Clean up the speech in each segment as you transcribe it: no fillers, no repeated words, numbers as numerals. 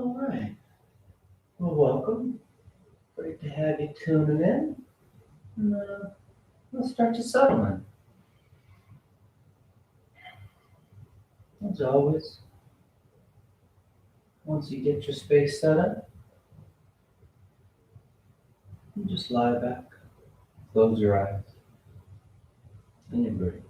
All right. Well, welcome. Great to have you tuning in. And, let's start your settlement. As always, once you get your space set up, you just lie back, close your eyes, and you breathe.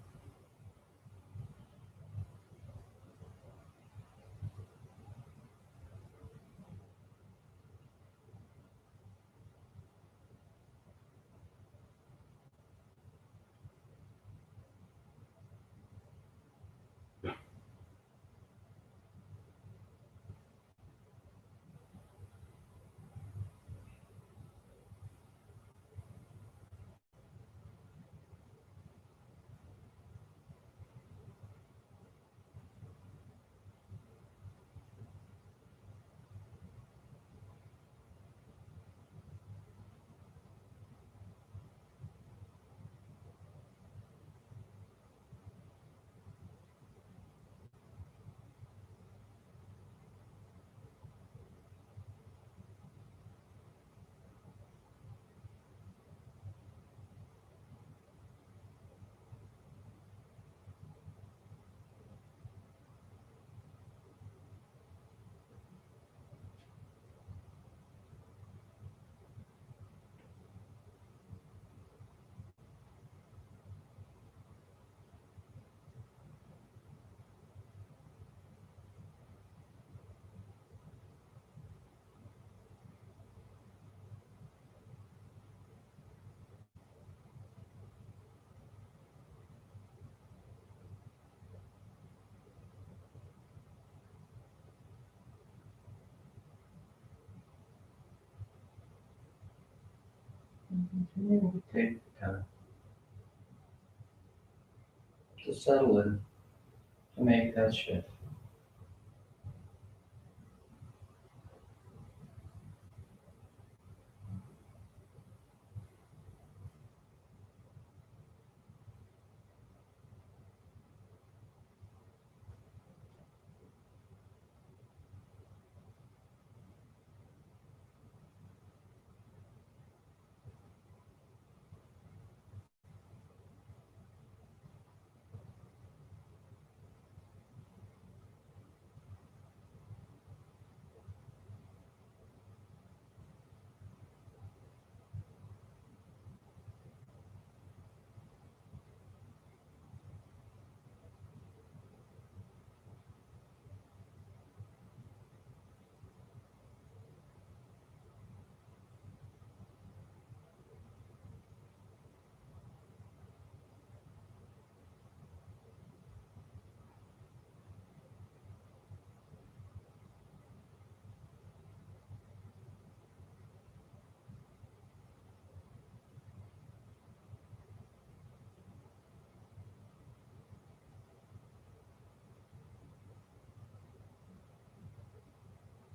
And continue to take the time to settle in, to make that shift.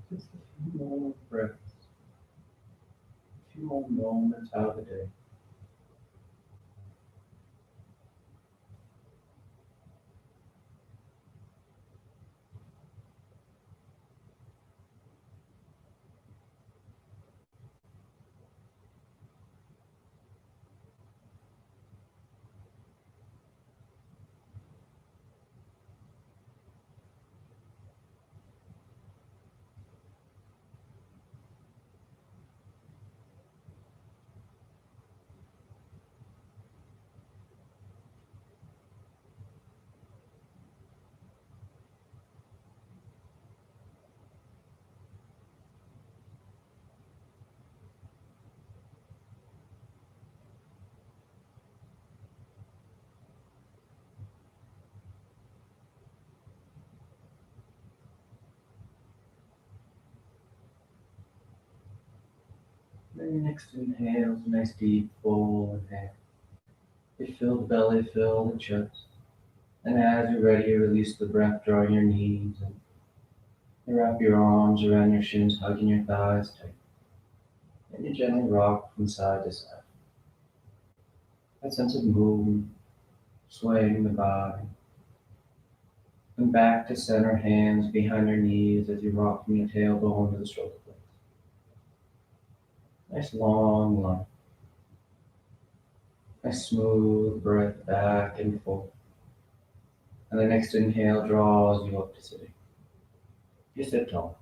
Just a few more breaths, a few more moments out of the day. Then your next inhale is a nice deep full inhale. You feel the belly fill the chest. And as you're ready, you release the breath, drawing your knees and you wrap your arms around your shins, hugging your thighs tight. And you gently rock from side to side. That sense of movement, swaying the body, And back to center, hands behind your knees as you rock from your tailbone to the shoulder blades. Nice long line. Nice smooth breath back and forth. And the next inhale draws you up to sitting. You sit tall.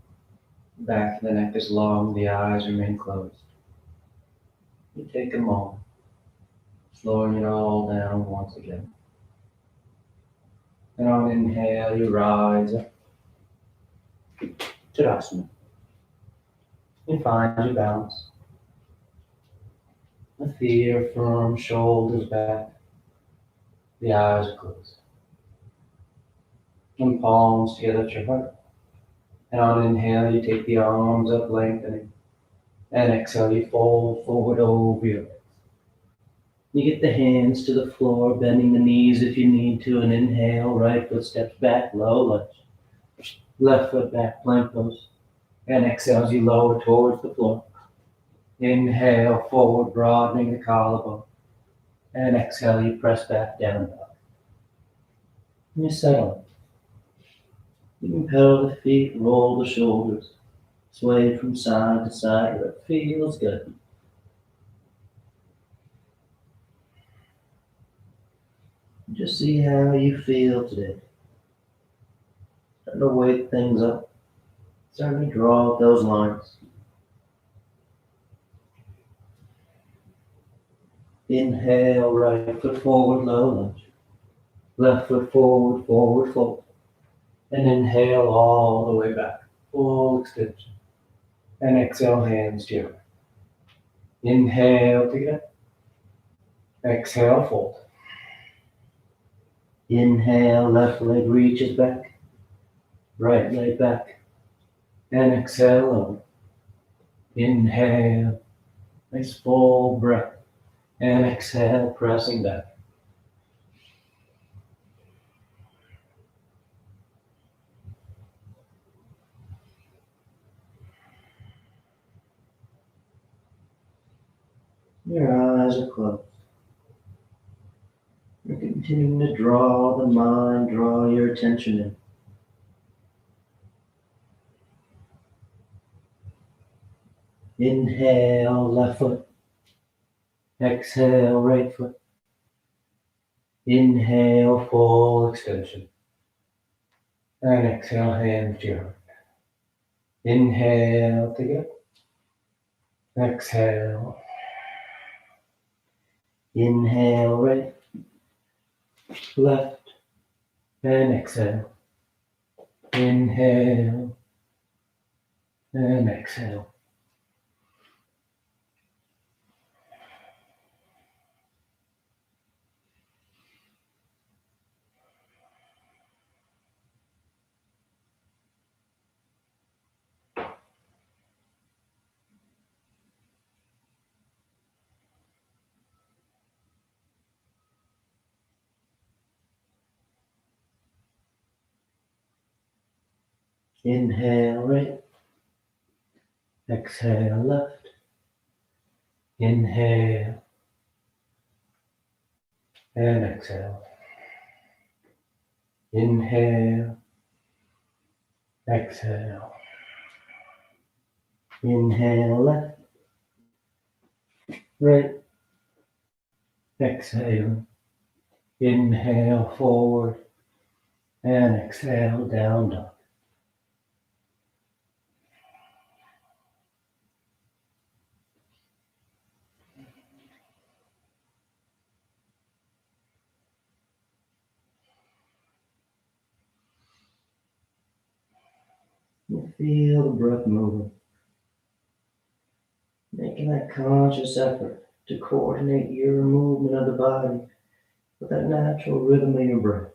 Back of the neck is long, the eyes remain closed. You take a moment, slowing it all down once again. And on inhale, you rise up to Tadasana. You find your balance. The feet are firm, shoulders back. The eyes are closed. And palms together at your heart. And on inhale, you take the arms up, lengthening. And exhale, you fold forward over your legs. You get the hands to the floor, bending the knees if you need to. And inhale, right foot steps back, low lunge. Left foot back, plank pose. And exhale as you lower towards the floor. Inhale, forward, broadening the collarbone. And exhale, you press back down. And you settle. You can pedal the feet, roll the shoulders, sway from side to side where it feels good. Just see how you feel today. Starting to wake things up. Starting to draw out those lines. Inhale, right foot forward, low lunge. Left foot forward, forward fold. And inhale all the way back, full extension. And exhale, hands to your right. Inhale together. Exhale, fold. Inhale, left leg reaches back. Right leg back. And exhale over. Inhale. Nice full breath. And exhale, pressing back. Your eyes are closed. You're continuing to draw the mind, draw your attention in. Inhale, left foot. Exhale, right foot. Inhale, full extension. And exhale, hands to your heart. Inhale together. Exhale. Inhale, right. Left. And exhale. Inhale. And exhale. Inhale, right. Exhale, left. Inhale. And exhale. Inhale. Exhale. Inhale, left. Right. Exhale. Inhale, forward. And exhale, down dog. You feel the breath moving. Making that conscious effort to coordinate your movement of the body with that natural rhythm of your breath.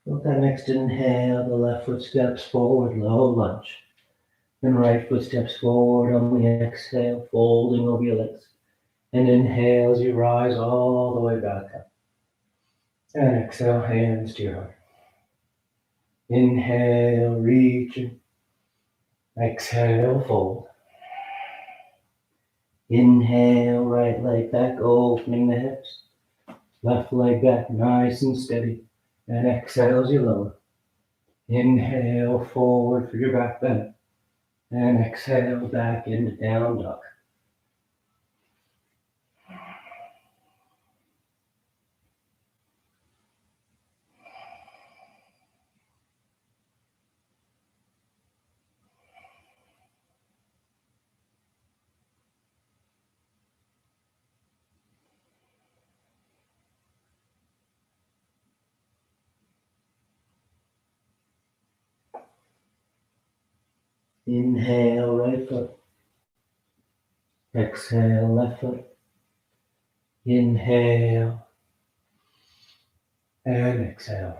With that next inhale, the left foot steps forward, low lunge. And right foot steps forward on the exhale, folding over your legs. And inhale as you rise all the way back up. And exhale, hands to your heart. Inhale, reaching. Exhale, fold. Inhale, right leg back, opening the hips. Left leg back, nice and steady. And exhale as you lower. Inhale, forward for your back bend. And exhale, back into down dog. Inhale, right foot. Exhale, left foot. Inhale. And exhale.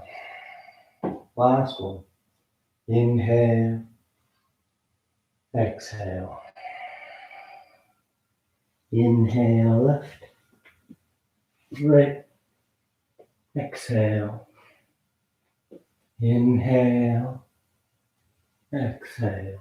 Last one. Inhale. Exhale. Inhale, left. Right. Exhale. Inhale. Exhale.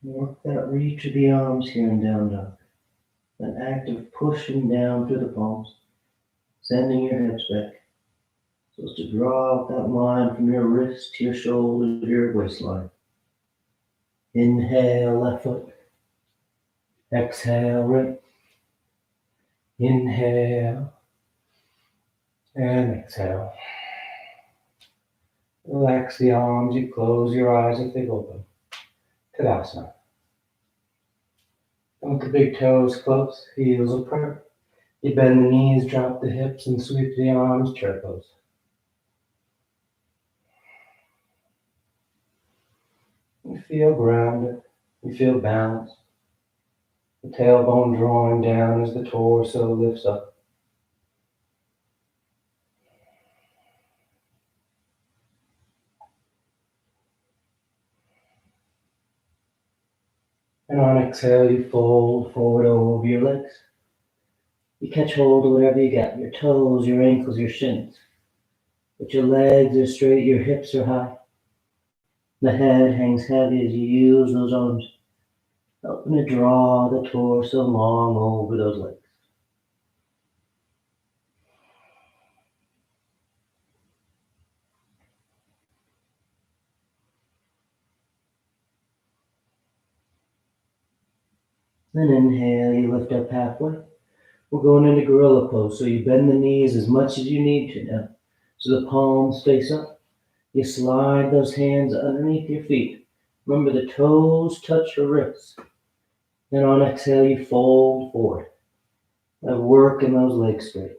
Work that reach of the arms here in down dog. An active pushing down through the palms, sending your hips back. So as to draw out that line from your wrist to your shoulder to your waistline. Inhale, left foot. Exhale, right. Inhale. And exhale. Relax the arms. You close your eyes if they've opened. Tadasana. And with the big toes close, heels apart. You bend the knees, drop the hips, and sweep the arms, chair pose. You feel grounded. You feel balanced. The tailbone drawing down as the torso lifts up. And on exhale, you fold forward over your legs. You catch hold of whatever you got, your toes, your ankles, your shins. But your legs are straight, your hips are high. The head hangs heavy as you use those arms, helping to draw the torso long over those legs. Then inhale, you lift up halfway. We're going into gorilla pose, so you bend the knees as much as you need to now. So the palms face up. You slide those hands underneath your feet. Remember the toes touch your wrists. Then on exhale, you fold forward. Working those legs straight.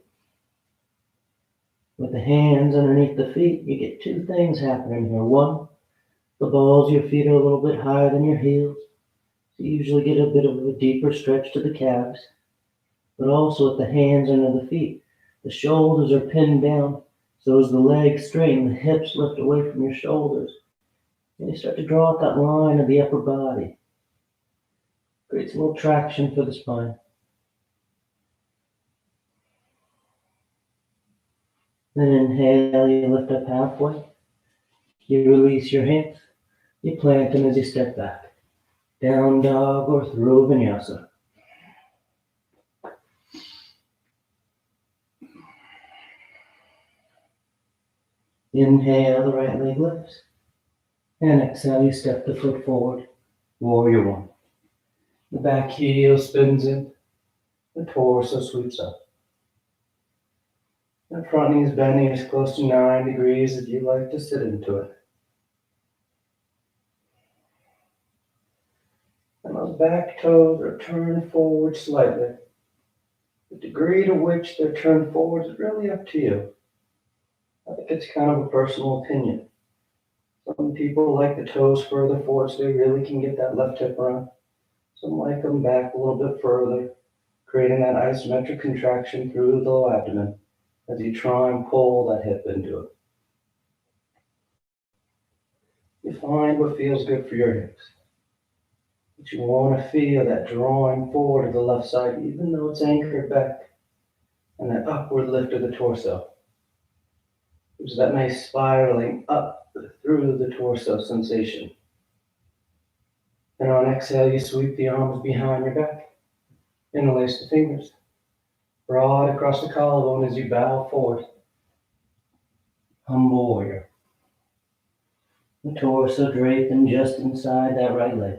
With the hands underneath the feet, you get two things happening here. One, the balls of your feet are a little bit higher than your heels. So you usually get a bit of a deeper stretch to the calves. But also with the hands under the feet, the shoulders are pinned down. So as the legs straighten, the hips lift away from your shoulders. And you start to draw out that line of the upper body. Creates a little traction for the spine. Then inhale, you lift up halfway. You release your hands. You plant them as you step back. Down dog or through vinyasa. Inhale, the right leg lifts. And exhale, you step the foot forward. Warrior one. The back heel spins in. The torso sweeps up. The front knee is bending as close to 9 degrees as you like to sit into it. And those back toes are turned forward slightly. The degree to which they're turned forward is really up to you. I think it's kind of a personal opinion. Some people like the toes further forward so they really can get that left hip around. Some like them back a little bit further, creating that isometric contraction through the low abdomen as you try and pull that hip into it. You find what feels good for your hips. But you want to feel that drawing forward of the left side, even though it's anchored back, and that upward lift of the torso. There's that nice spiraling up through the torso sensation. And on exhale, you sweep the arms behind your back. Interlace the fingers. Broad across the collarbone as you bow forward. Humble warrior. The torso draping just inside that right leg.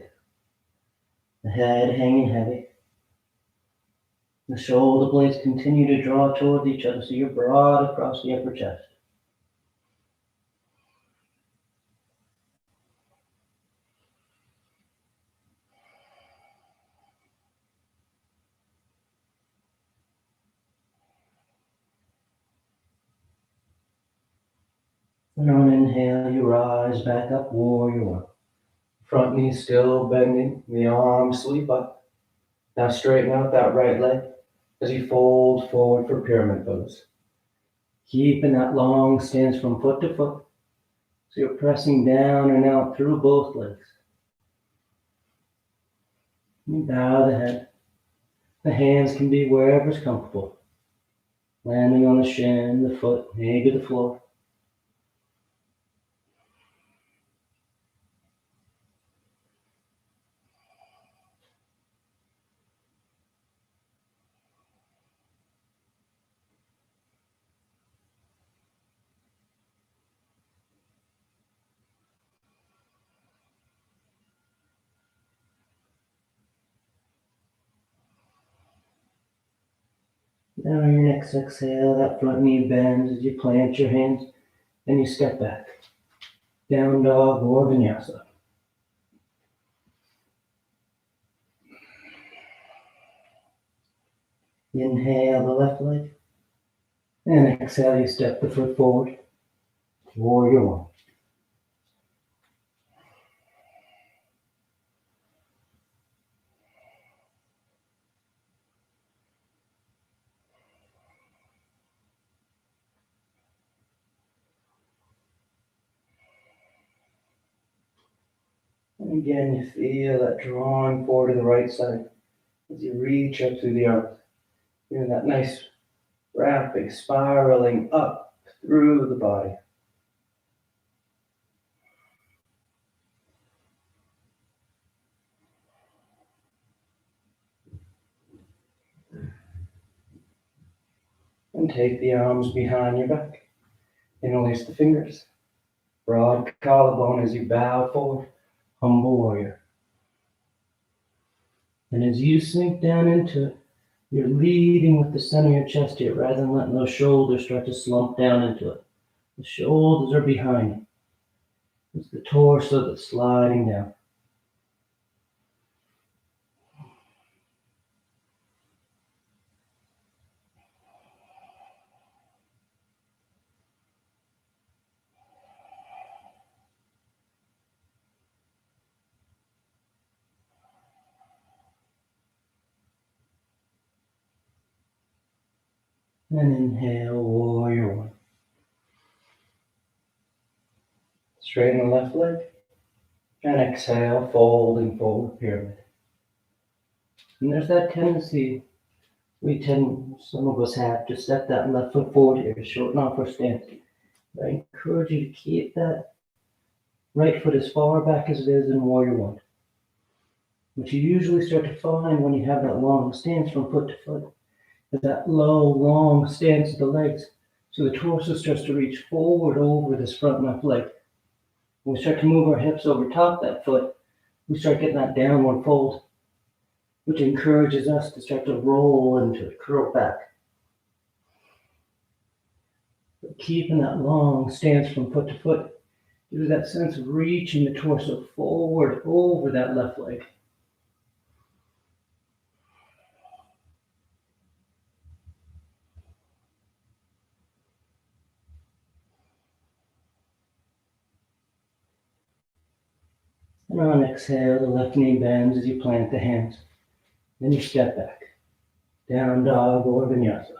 The head hanging heavy. The shoulder blades continue to draw toward each other so you're broad across the upper chest. And on inhale, you rise back up, warrior one. Front knee still bending, the arms sweep up. Now straighten out that right leg as you fold forward for pyramid pose. Keeping that long stance from foot to foot. So you're pressing down and out through both legs. You bow the head. The hands can be wherever's comfortable. Landing on the shin, the foot, maybe the floor. Now on your next exhale, that front knee bends as you plant your hands and you step back. Down dog or vinyasa. Inhale the left leg. And exhale, you step the foot forward. Warrior one. And again, you feel that drawing forward to the right side as you reach up through the arms. Doing that nice wrapping, spiraling up through the body. And take the arms behind your back. Interlace the fingers. Broad collarbone as you bow forward. Humble warrior. And as you sink down into it, you're leading with the center of your chest here rather than letting those shoulders start to slump down into it. The shoulders are behind you. It's the torso that's sliding down. And inhale, warrior one. Straighten the left leg. And exhale, folding forward pyramid. And there's that tendency, some of us have to step that left foot forward here to shorten off our stance. I encourage you to keep that right foot as far back as it is in warrior one. What you usually start to find when you have that long stance from foot to foot is that low, long stance of the legs. So the torso starts to reach forward over this front left leg. When we start to move our hips over top that foot, we start getting that downward fold, which encourages us to start to roll into it, curl back. But keeping that long stance from foot to foot gives that sense of reaching the torso forward over that left leg. And on exhale, the left knee bends as you plant the hands. Then you step back. Down dog or vinyasa.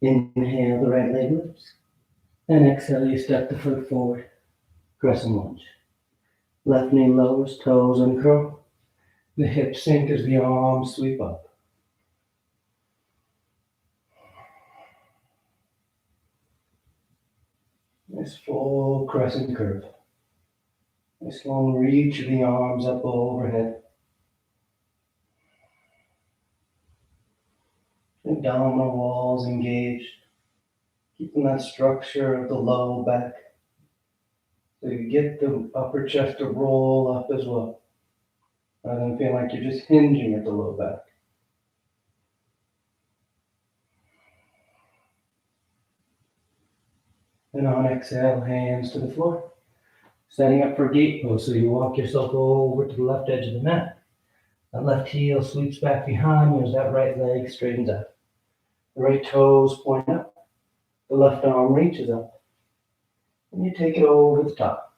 Inhale, the right leg lifts. And exhale, you step the foot forward. Crescent lunge. Left knee lowers, toes uncurl. The hips sink as the arms sweep up. Nice full crescent curve. Nice long reach of the arms up overhead. Abdominal walls engaged. Keeping that structure of the low back. So you get the upper chest to roll up as well. Rather than feel like you're just hinging at the low back. And on exhale, hands to the floor. Setting up for gate pose. So you walk yourself over to the left edge of the mat. That left heel sweeps back behind you as that right leg straightens out. The right toes point up. The left arm reaches up. And you take it over the top.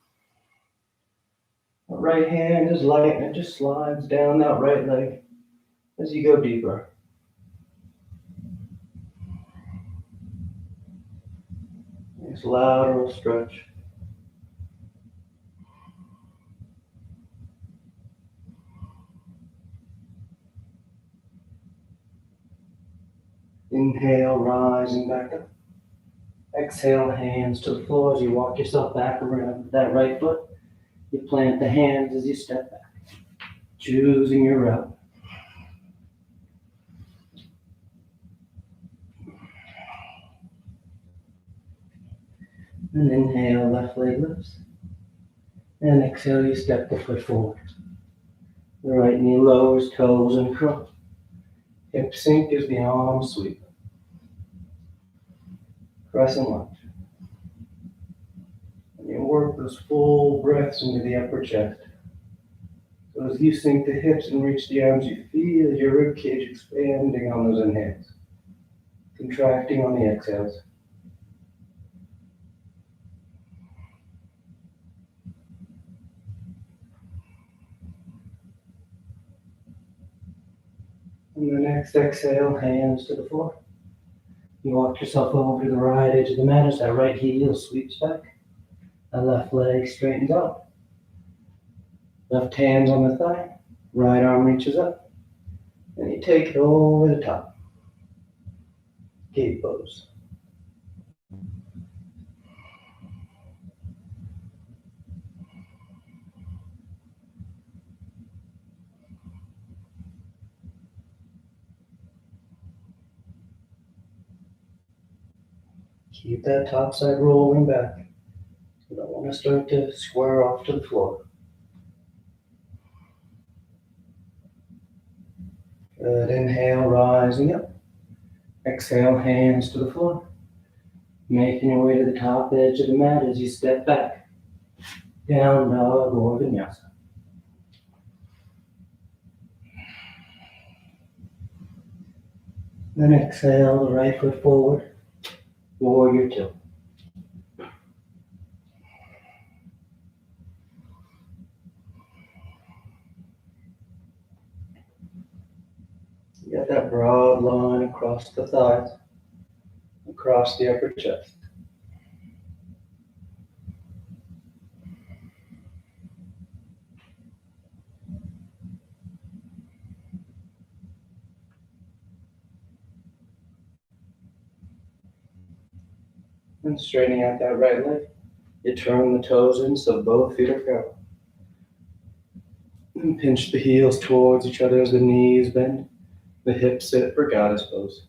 The right hand is light and it just slides down that right leg as you go deeper. Nice lateral stretch. Inhale, rising back up. Exhale, hands to the floor as you walk yourself back around with that right foot. You plant the hands as you step back, choosing your route. And inhale, left leg lifts. And exhale, you step the foot forward. The right knee lowers, toes uncurl. Hips sink as the arms sweep. Crescent lunge. And you work those full breaths into the upper chest. So as you sink the hips and reach the arms, you feel your rib cage expanding on those inhales, contracting on the exhales. And the next exhale, hands to the floor. You walk yourself over to the right edge of the mat as that right heel sweeps back. That left leg straightens out. Left hand's on the thigh. Right arm reaches up. And you take it over the top. Gate pose. Keep that top side rolling back. You don't want to start to square off to the floor. Good. Inhale, rising up. Exhale, hands to the floor. Making your way to the top edge of the mat as you step back. Down dog or vinyasa. Then exhale, the right foot forward. Warrior two. You got that broad line across the thighs, across the upper chest. And straightening out that right leg. You turn the toes in so both feet are parallel. And pinch the heels towards each other as the knees bend. The hips sit for goddess pose.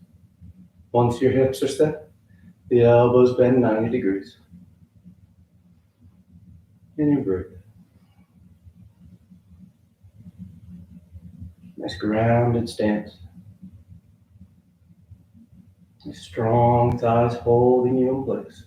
Once your hips are set, the elbows bend 90 degrees. And you breathe. Nice grounded stance. Nice strong thighs holding you in place.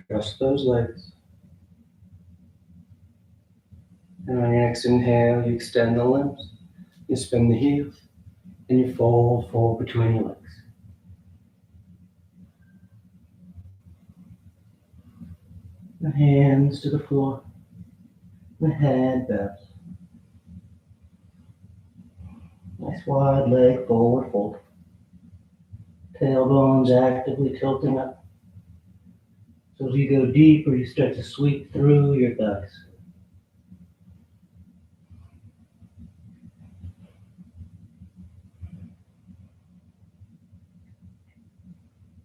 Trust those legs. And on your next inhale, you extend the limbs. You spin the heels. And you fold forward between your legs. The hands to the floor. The head bends. Nice wide leg forward fold. Tailbones actively tilting up. So as you go deeper, you start to sweep through your thighs.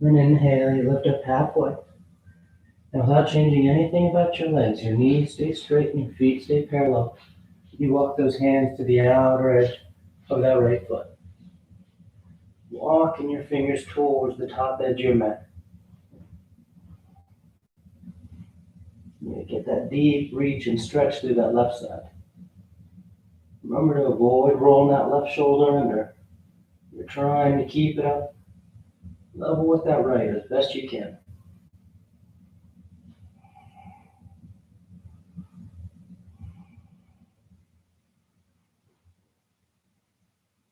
Then inhale, you lift up halfway. And without changing anything about your legs, your knees stay straight and your feet stay parallel. You walk those hands to the outer edge of that right foot. Walking your fingers towards the top edge of your mat. You get that deep reach and stretch through that left side. Remember to avoid rolling that left shoulder under. You're trying to keep it up level with that right as best you can.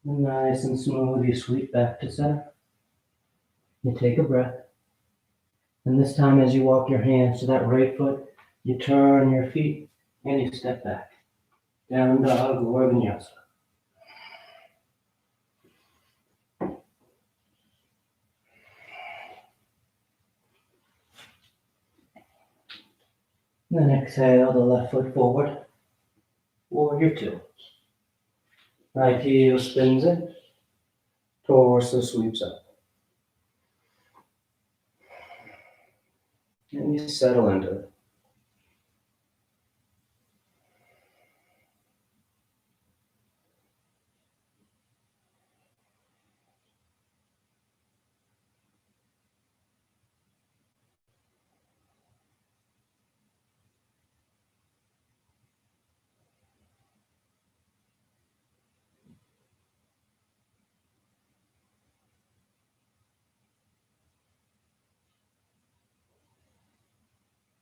And nice and smooth, you sweep back to center. You take a breath. And this time as you walk your hands to that right foot, you turn your feet and you step back. Down dog or vinyasa. Then exhale the left foot forward. Warrior two. Right heel spins in. Torso sweeps up. And you settle into it.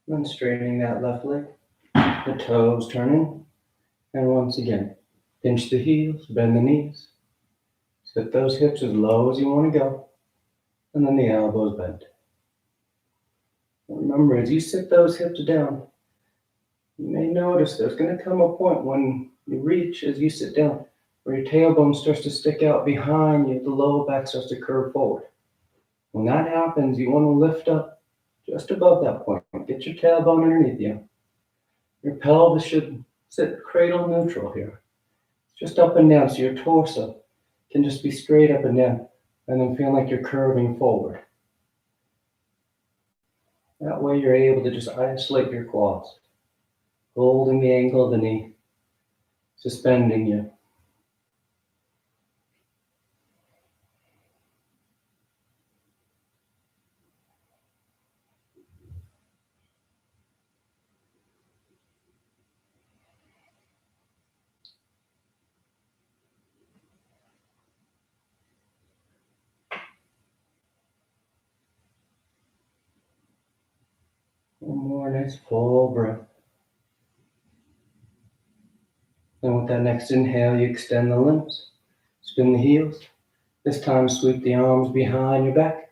Then straightening that left leg. The toes turning. And once again, pinch the heels, bend the knees. Sit those hips as low as you want to go. And then the elbows bend. Remember, as you sit those hips down, you may notice there's going to come a point when you reach as you sit down where your tailbone starts to stick out behind you, the lower back starts to curve forward. When that happens, you want to lift up just above that point. Get your tailbone underneath you. Your pelvis should sit cradle neutral here. Just up and down, so your torso can just be straight up and down, and then feel like you're curving forward. That way you're able to just isolate your quads, holding the ankle of the knee, suspending you. One more nice full breath. Then with that next inhale, you extend the limbs, spin the heels. This time sweep the arms behind your back.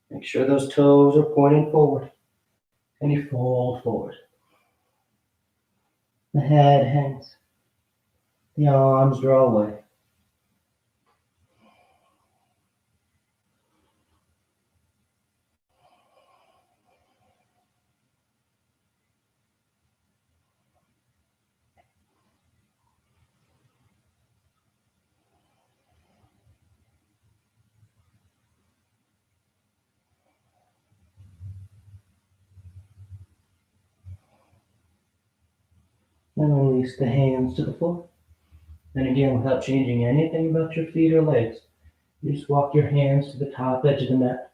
Make sure those toes are pointing forward. And you fold forward. The head hangs. The arms draw away. Then release the hands to the floor. And again, without changing anything about your feet or legs, you just walk your hands to the top edge of the mat,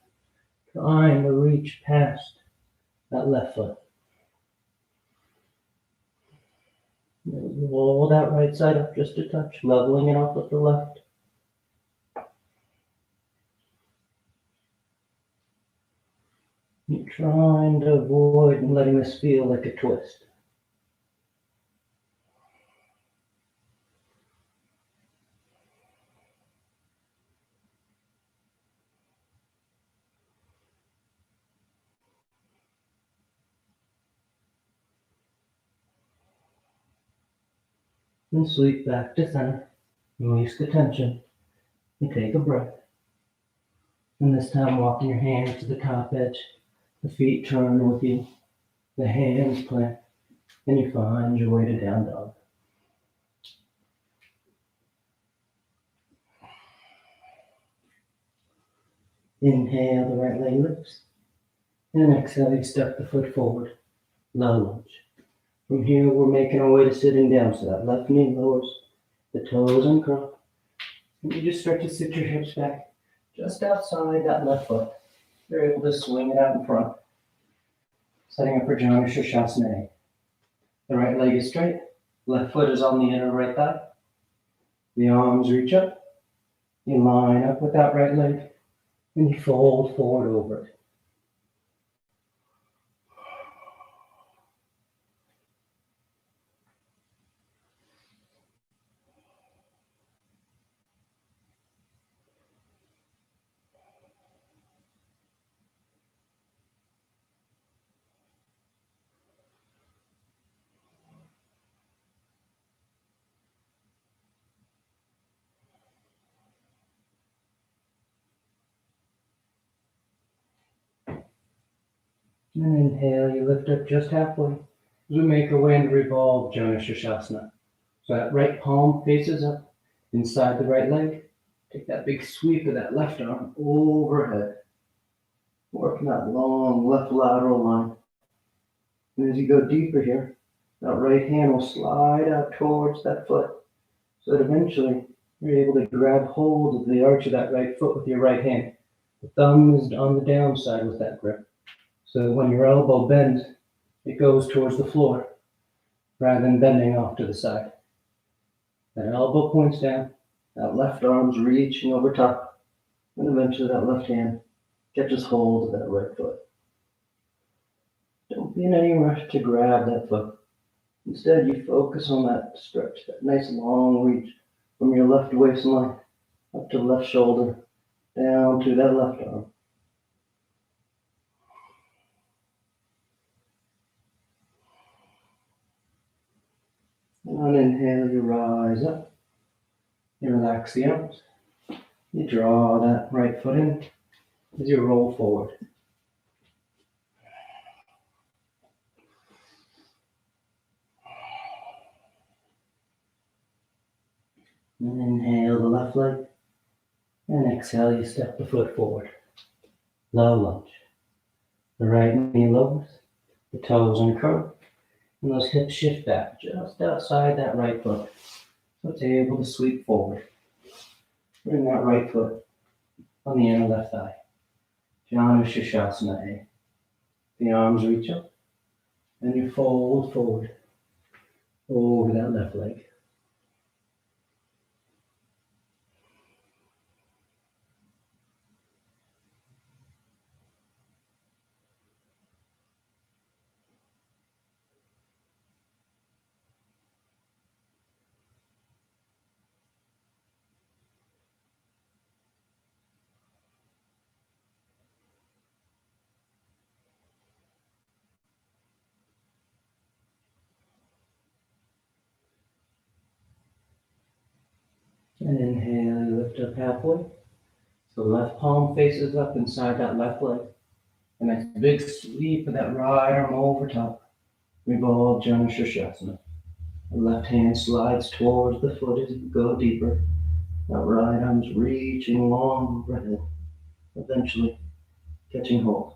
trying to reach past that left foot. Roll that right side up just a touch, leveling it off with the left. You're trying to avoid letting this feel like a twist. and sweep back to center. Release the tension and take a breath. And this time walking your hands to the top edge. The feet turn with you. The hands plant. And you find your way to down dog. Inhale, the right leg lifts. And exhale, you step the foot forward. Low lunge. From here, we're making our way to sitting down. So that left knee lowers, the toes uncurl. And you just start to sit your hips back just outside that left foot. You're able to swing it out in front. Setting up for Janu Shirshasana. The right leg is straight. Left foot is on the inner right thigh. The arms reach up. You line up with that right leg. And you fold forward over it. And inhale, you lift up just halfway. As we make our way into revolved Janu Shirshasana. So that right palm faces up inside the right leg. Take that big sweep of that left arm overhead. Working that long left lateral line. And as you go deeper here, that right hand will slide out towards that foot. So that eventually you're able to grab hold of the arch of that right foot with your right hand. The thumb is on the downside with that grip. So when your elbow bends, it goes towards the floor rather than bending off to the side. That elbow points down, that left arm's reaching over top, and eventually that left hand catches hold of that right foot. Don't be in any rush to grab that foot. Instead, you focus on that stretch, that nice long reach from your left waistline up to the left shoulder, down to that left arm. And on inhale, you rise up. You relax the arms. You draw that right foot in as you roll forward. And inhale the left leg. And exhale, you step the foot forward. Low lunge. The right knee lowers. The toes uncurl. And those hips shift back just outside that right foot. So it's able to sweep forward. Bring that right foot on the inner left thigh. Janu Shirshasana. The arms reach up. And you fold forward over that left leg. And inhale, you lift up halfway. So left palm faces up inside that left leg. And nice big sweep of that right arm over top. Revolve Janu Shirshasana. The left hand slides towards the foot as you go deeper. That right arm's reaching long overhead, eventually catching hold.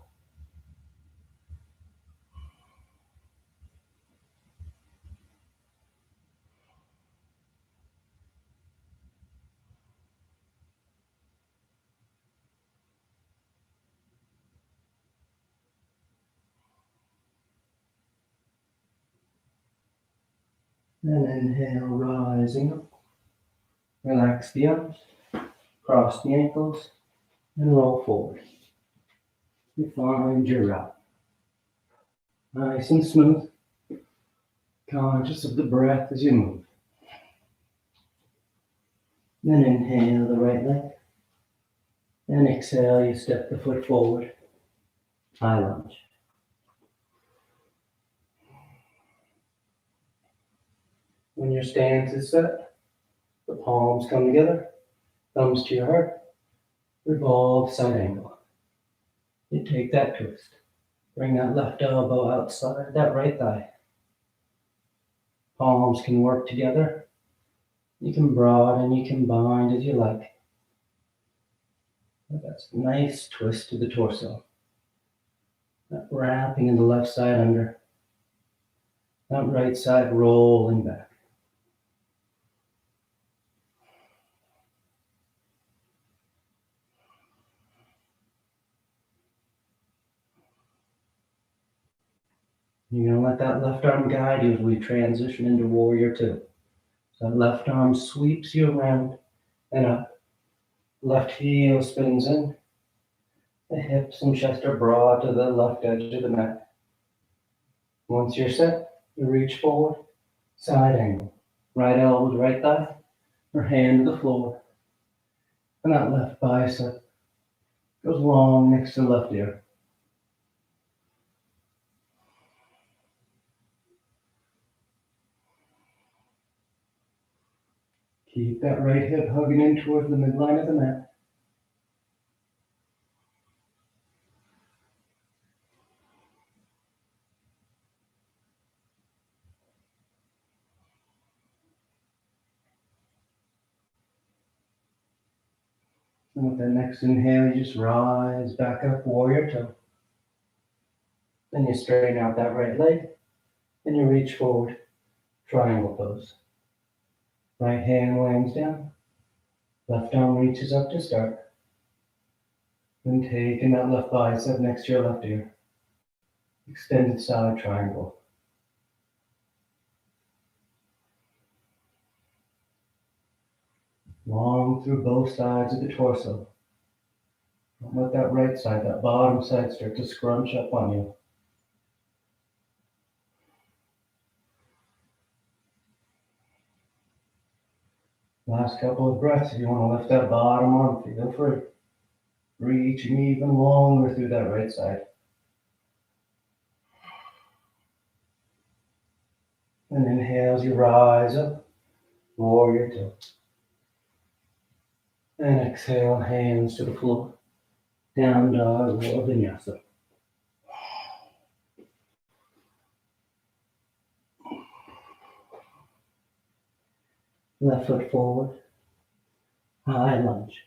And inhale, rising up. Relax the arms, cross the ankles, and roll forward. You find your route. Nice and smooth. Conscious of the breath as you move. Then inhale the right leg. And exhale, you step the foot forward. High lunge. When your stance is set, the palms come together, thumbs to your heart, revolve side angle. You take that twist. Bring that left elbow outside that right thigh. Palms can work together. You can broaden, you can bind as you like. That's a nice twist to the torso. That wrapping in the left side under. That right side rolling back. You're going to let that left arm guide you as we transition into warrior two. So that left arm sweeps you around and up. Left heel spins in. The hips and chest are broad to the left edge of the mat. Once you're set, you reach forward, side angle. Right elbow to right thigh, or hand to the floor. And that left bicep goes long next to the left ear. Keep that right hip hugging in towards the midline of the mat. And with that next inhale, you just rise back up, warrior two. Then you straighten out that right leg, and you reach forward, triangle pose. Right hand lands down, left arm reaches up to start. Then taking that left bicep next to your left ear. Extended side triangle. Long through both sides of the torso. Don't let that right side, that bottom side start to scrunch up on you. Last couple of breaths, if you want to lift that bottom arm, feel free. Reaching even longer through that right side. And inhale as you rise up, warrior two. And exhale, hands to the floor. Down dog or vinyasa. Left foot forward, high lunge.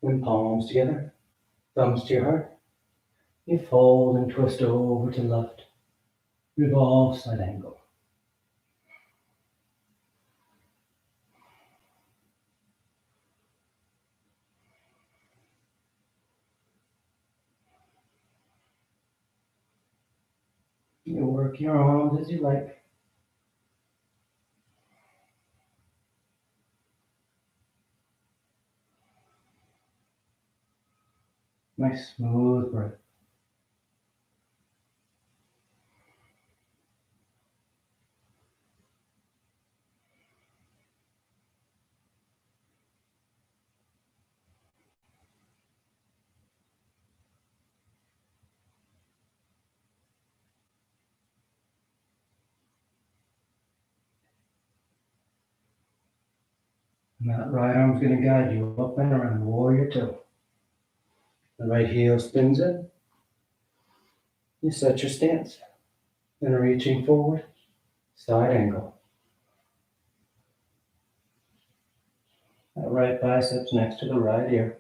And palms together, thumbs to your heart. You fold and twist over to left. Revolve side angle. You work your arms as you like. Nice smooth breath. And that right arm's going to guide you up and around, warrior two. The right heel spins in. You set your stance. Then reaching forward, side angle. That right bicep's next to the right ear.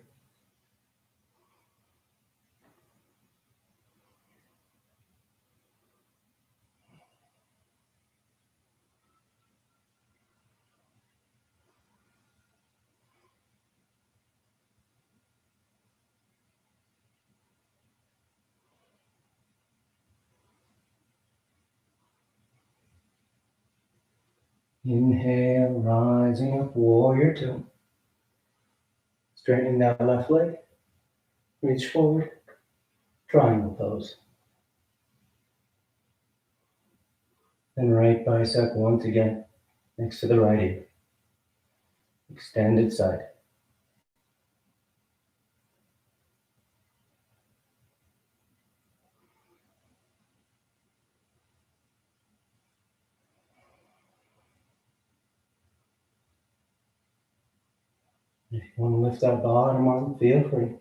Inhale, rising up, warrior two. Straightening that left leg. Reach forward, triangle pose. Then right bicep once again, next to the right ear. Extended side. If you want to lift that bottom arm, feel free.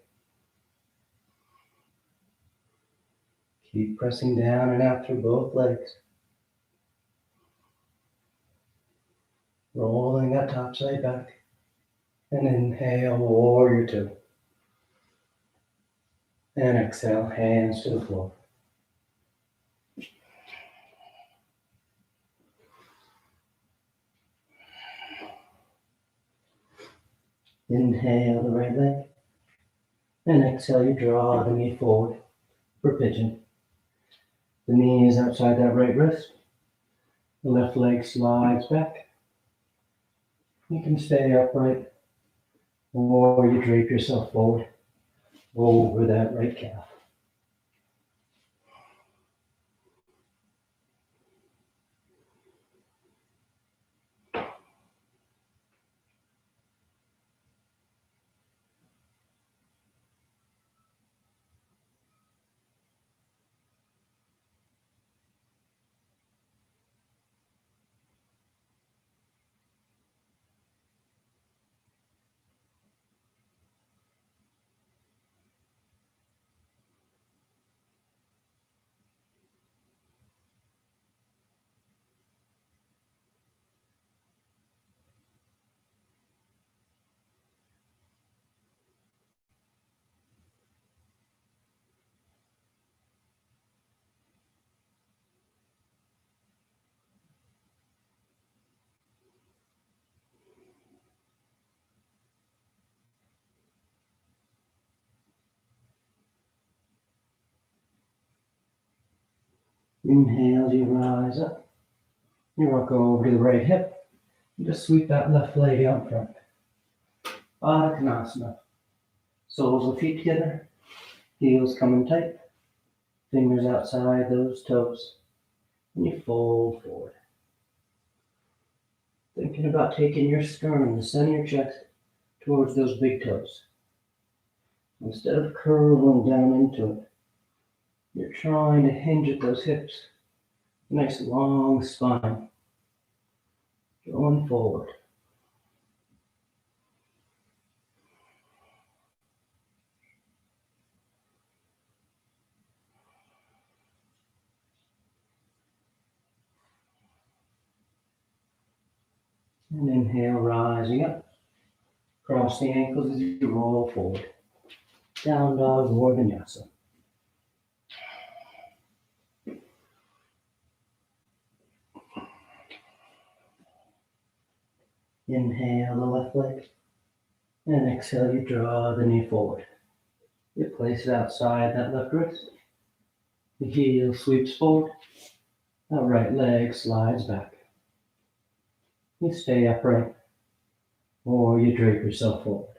Keep pressing down and out through both legs. Rolling that top side back. And inhale, warrior two. And exhale, hands to the floor. Inhale the right leg. And exhale, you draw the knee forward for pigeon. The knee is outside that right wrist. The left leg slides back. You can stay upright, or you drape yourself forward over that right calf. Inhale, you rise up. You rock over to the right hip. You just sweep that left leg out front. Baddha Konasana. Soles of feet together. Heels coming tight. Fingers outside those toes. And you fold forward. Thinking about taking your sternum, the center of your chest, towards those big toes. Instead of curling down into it, you're trying to hinge at those hips. Nice long spine. Going forward. And inhale, rising up. Cross the ankles as you roll forward. Down dog or vinyasa. Inhale the left leg. And exhale, you draw the knee forward. You place it outside that left wrist. The heel sweeps forward. That right leg slides back. You stay upright, or you drape yourself forward.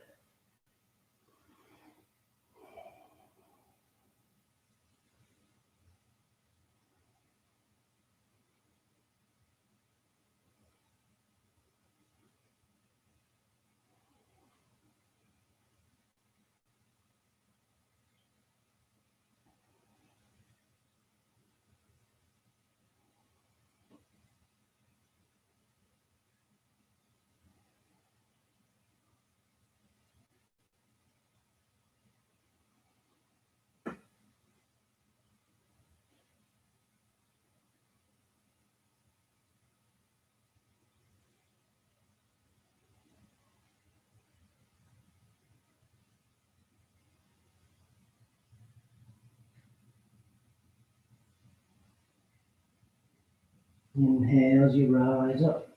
Inhale as you rise up.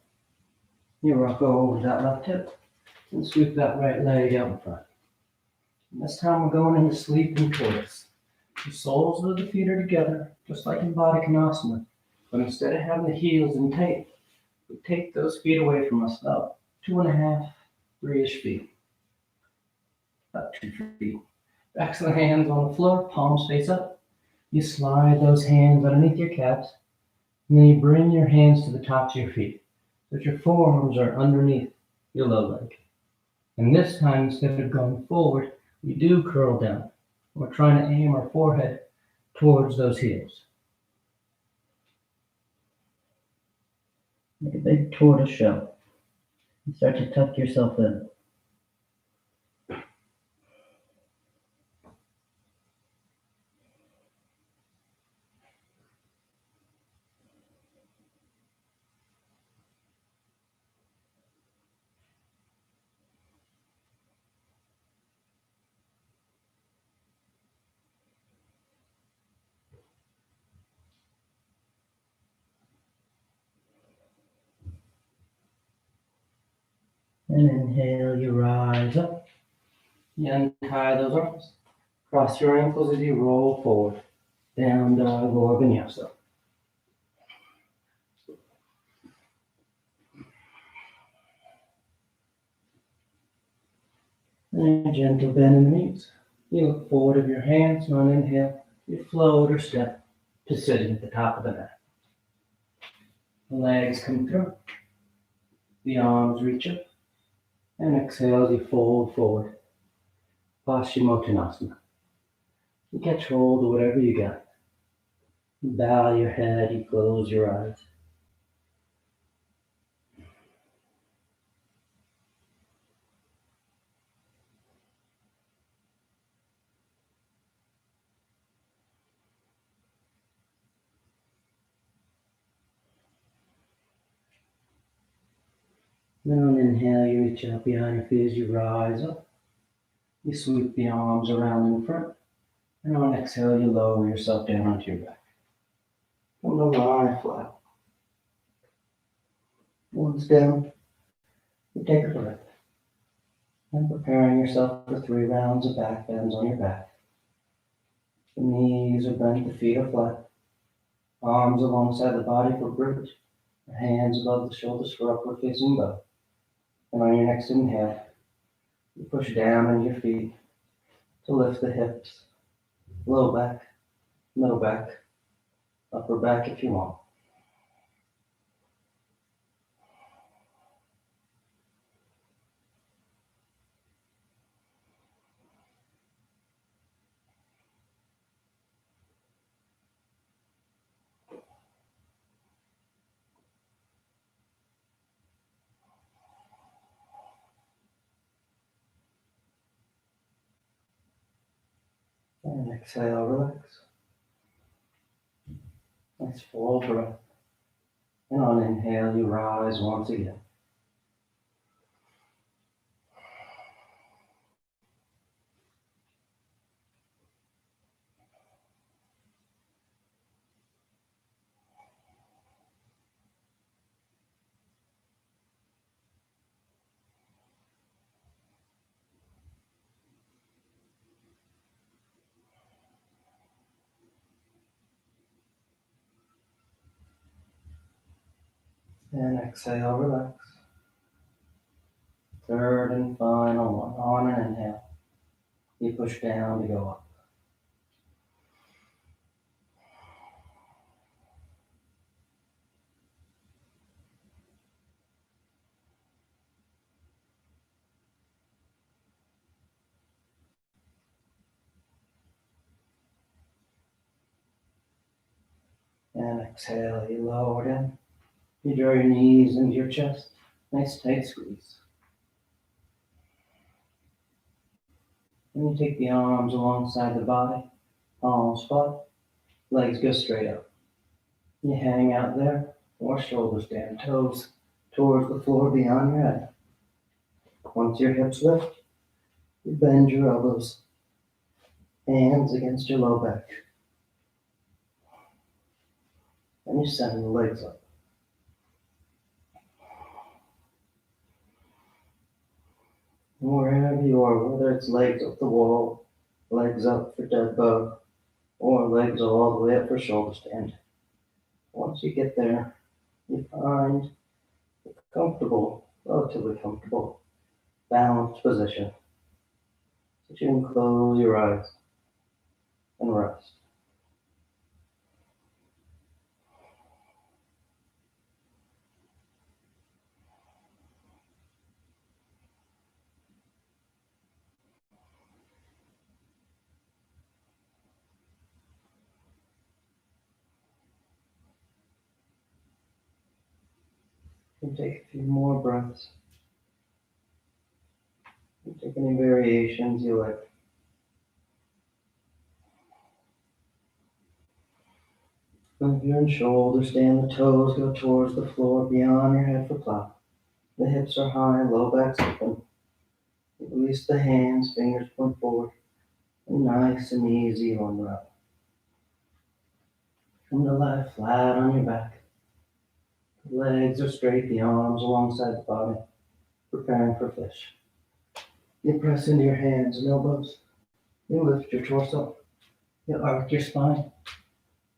You rock over that left hip and sweep that right leg out in front. And this time we're going into sleeping tortoise. The soles of the feet are together, just like in Baddha Konasana. But instead of having the heels in tight, we take those feet away from us about 2.5, 3-ish feet. About 2 feet. Backs of the hands on the floor, palms face up. You slide those hands underneath your calves, and then you bring your hands to the tops of your feet, so that your forearms are underneath your low leg. And this time, instead of going forward, we do curl down. We're trying to aim our forehead towards those heels. Make a big tortoise shell. And start to tuck yourself in. And inhale, you rise up. You untie those arms. Cross your ankles as you roll forward. Down dog or vinyasa. And a gentle bend in the knees. You look forward of your hands, and on inhale, you float or step to sitting at the top of the mat. The legs come through. The arms reach up. And exhale as you fold forward. Paschimottanasana. You catch hold of whatever you got. You bow your head, you close your eyes. Then on inhale, you reach out behind your feet as you rise up. You sweep the arms around in front. And on exhale, you lower yourself down onto your back. Come to lie flat. Once down, you take a breath. And preparing yourself for 3 rounds of back bends on your back. The knees are bent, the feet are flat. Arms alongside the body for bridge. The hands above the shoulders for upward facing bow. And on your next inhale, you push down on your feet to lift the hips, low back, middle back, upper back if you want. And exhale, relax. Nice full breath. And on inhale, you rise once again. And exhale, relax. Third and final one. On an inhale, you push down to go up. And exhale, you lower down. You draw your knees into your chest. Nice tight squeeze. And you take the arms alongside the body, palms flat, legs go straight up. You hang out there, or shoulders down, toes towards the floor beyond your head. Once your hips lift, you bend your elbows, hands against your low back. And you send the legs up. And wherever you are, whether it's legs up the wall, legs up for dead bug, or legs all the way up for shoulder stand. Once you get there, you find a comfortable, relatively comfortable, balanced position. So you can close your eyes and rest. And take a few more breaths. And take any variations you like. Move your shoulders down, the toes go towards the floor beyond your head for plow. The hips are high, low back's open. Release the hands, fingers point forward. And nice and easy on the up. Come to lie flat on your back. The legs are straight, the arms alongside the body. preparing for fish. You press into your hands and elbows. You lift your torso. You arc your spine.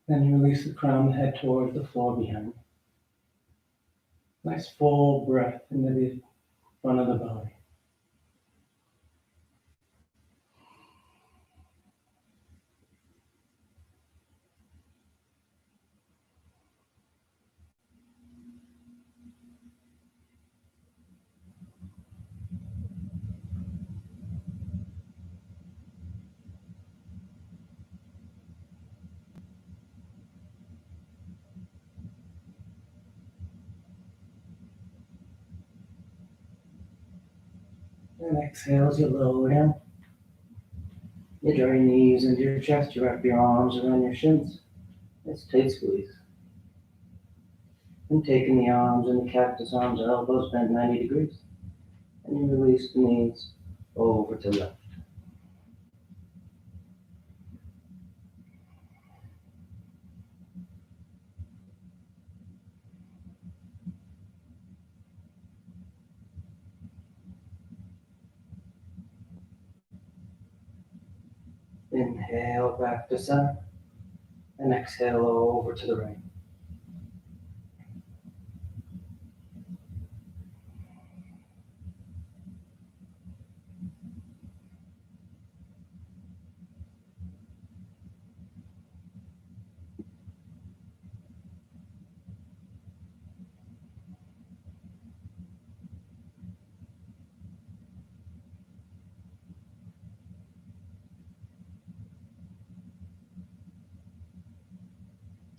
Then you release the crown of the head towards the floor behind you. Nice full breath into the front of the belly. And exhale as you lower down. You draw your knees into your chest. You wrap your arms around your shins. Nice tight squeeze. And taking the arms and the cactus arms, elbows bent 90 degrees. And you release the knees over to left. Inhale back to center. And exhale over to the right.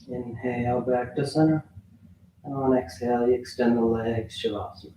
Inhale back to center. And on exhale, you extend the legs, Shavasana.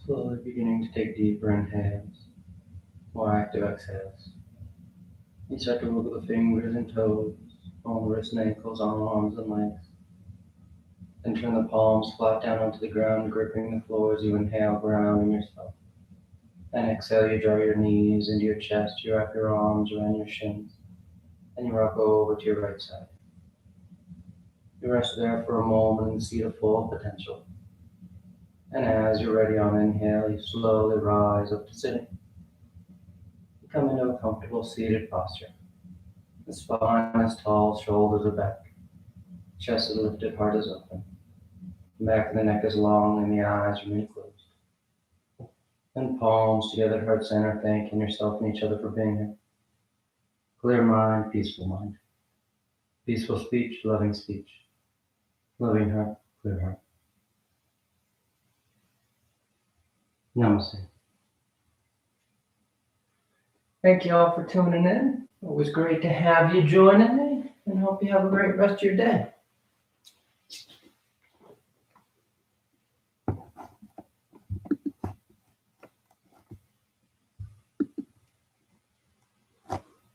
Slowly beginning to take deeper inhales, more active exhales. You start to wiggle the fingers and toes, all the wrists and ankles, arms and legs. Then turn the palms flat down onto the ground, gripping the floor as you inhale, grounding yourself. And exhale, you draw your knees into your chest, you wrap your arms around your shins, and you rock over to your right side. You rest there for a moment and see the full potential. And as you're ready on inhale, you slowly rise up to sitting. You come into a comfortable seated posture. The spine is tall, shoulders are back, chest is lifted, heart is open. The back of the neck is long and the eyes remain closed. And palms together, heart center, thanking yourself and each other for being here. Clear mind, peaceful mind. Peaceful speech, loving speech. Loving heart, clear heart. Namaste. Thank you all for tuning in. It was great to have you joining me, and hope you have a great rest of your day.